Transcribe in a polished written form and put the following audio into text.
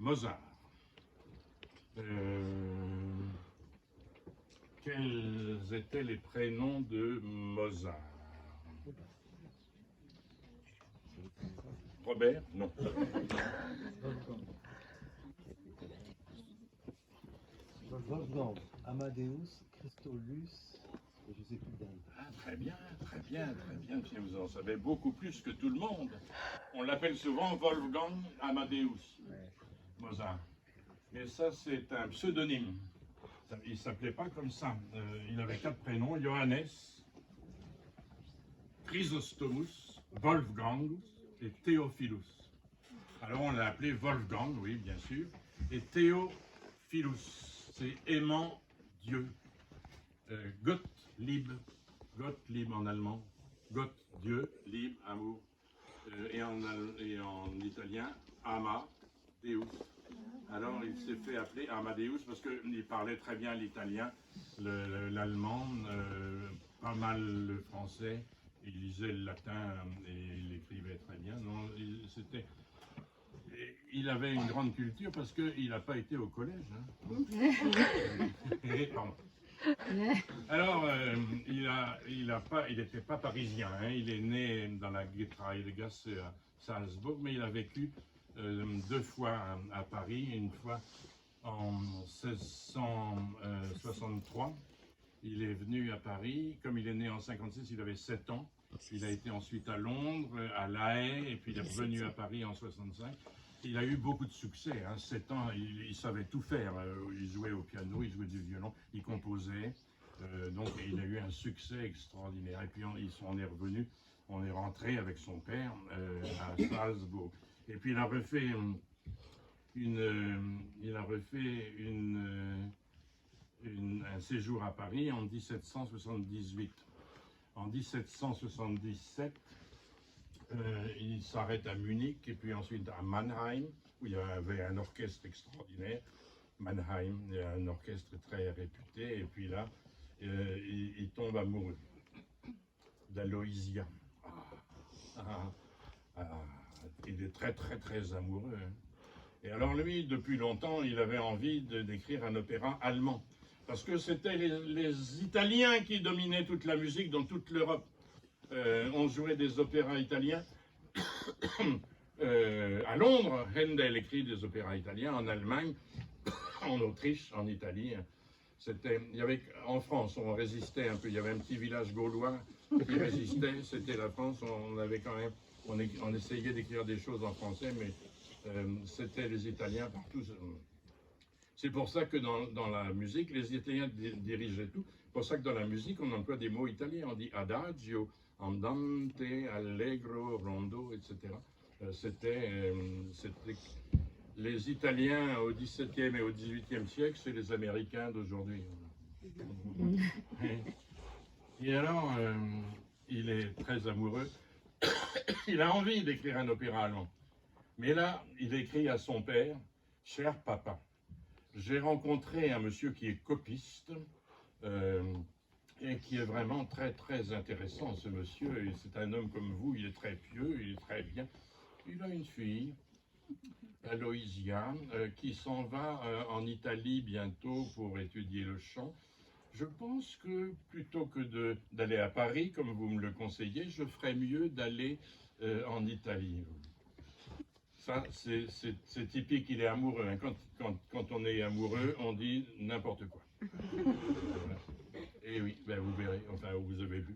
Mozart. Quels étaient les prénoms de Mozart? Robert? Non. Wolfgang, Amadeus, Christolus, et je sais plus le dernier. Ah, très bien, très bien, très bien. Si vous en savez beaucoup plus que tout le monde. On l'appelle souvent Wolfgang Amadeus Mozart. Mais ça, c'est un pseudonyme. Il ne s'appelait pas comme ça. Il avait 4 prénoms, Johannes, Chrysostomus, Wolfgang et Théophilus. Alors on l'a appelé Wolfgang, oui, bien sûr, et Théophilus, c'est aimant Dieu. Gottlieb, Gottlieb en allemand, Gott, Dieu, Lieb, amour, et en italien, Amadeus. Alors il s'est fait appeler Amadeus parce qu'il parlait très bien l'italien, l'allemand, pas mal le français, il lisait le latin et il écrivait très bien. Non, il avait une grande culture parce qu'il n'a pas été au collège. Pardon. Alors, il n'était pas parisien, hein. Il est né dans la Getreidegasse à Salzbourg, mais il a vécu 2 fois à Paris, une fois en 1663. Il est venu à Paris, comme il est né en 56, il avait 7 ans. Il a été ensuite à Londres, à La Haye, et puis il est revenu à Paris en 65. Il a eu beaucoup de succès, hein. 7 ans, il savait tout faire. Il jouait au piano, il jouait du violon, il composait. Donc il a eu un succès extraordinaire. Et puis on est revenu, on est rentré avec son père à Salzbourg. Et puis il a refait un séjour à Paris en 1778. En 1777, il s'arrête à Munich et puis ensuite à Mannheim, où il y avait un orchestre extraordinaire. Mannheim, il y a un orchestre très réputé, et puis là, il tombe amoureux d'Aloysia. Il est très très très amoureux. Hein. Et alors lui, depuis longtemps, il avait envie d'écrire un opéra allemand. Parce que c'était les Italiens qui dominaient toute la musique dans toute l'Europe. On jouait des opéras italiens. À Londres, Handel écrit des opéras italiens, en Allemagne, en Autriche, en Italie. En France, on résistait un peu. Il y avait un petit village gaulois qui résistait. C'était la France. On essayait d'écrire des choses en français, mais c'était les Italiens partout. C'est pour ça que dans la musique, les Italiens dirigeaient tout. C'est pour ça que dans la musique, on emploie des mots italiens. On dit adagio, andante, allegro, rondo, etc. C'était les Italiens au XVIIe et au XVIIIe siècle, c'est les Américains d'aujourd'hui. Et alors, il est très amoureux. Il a envie d'écrire un opéra allemand. Mais là, il écrit à son père, « Cher papa, j'ai rencontré un monsieur qui est copiste et qui est vraiment très très intéressant, ce monsieur. C'est un homme comme vous, il est très pieux, il est très bien. Il a une fille, Aloysia, qui s'en va en Italie bientôt pour étudier le chant. Je pense que plutôt que d'aller à Paris, comme vous me le conseillez, je ferais mieux d'aller en Italie. » Ça, c'est typique, il est amoureux. Hein. Quand on est amoureux, on dit n'importe quoi. Voilà. Et oui, ben vous verrez, enfin vous avez vu.